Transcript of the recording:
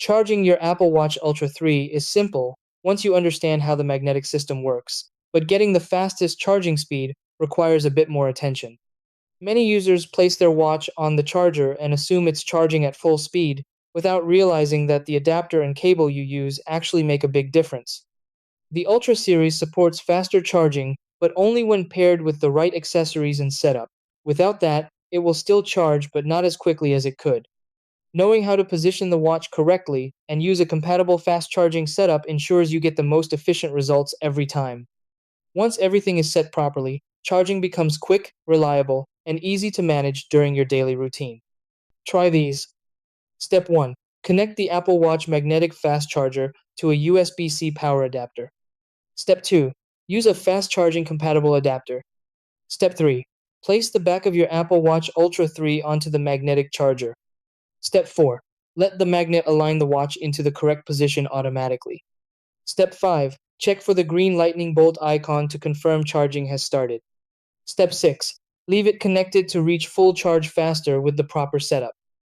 Charging your Apple Watch Ultra 3 is simple once you understand how the magnetic system works, but getting the fastest charging speed requires a bit more attention. Many users place their watch on the charger and assume it's charging at full speed, without realizing that the adapter and cable you use actually make a big difference. The Ultra series supports faster charging, but only when paired with the right accessories and setup. Without that, it will still charge but not as quickly as it could. Knowing how to position the watch correctly and use a compatible fast charging setup ensures you get the most efficient results every time. Once everything is set properly, charging becomes quick, reliable, and easy to manage during your daily routine. Try these. Step 1. Connect the Apple Watch magnetic fast charger to a USB-C power adapter. Step 2. Use a fast charging compatible adapter. Step 3. Place the back of your Apple Watch Ultra 3 onto the magnetic charger. Step 4. Let the magnet align the watch into the correct position automatically. Step 5. Check for the green lightning bolt icon to confirm charging has started. Step 6. Leave it connected to reach full charge faster with the proper setup.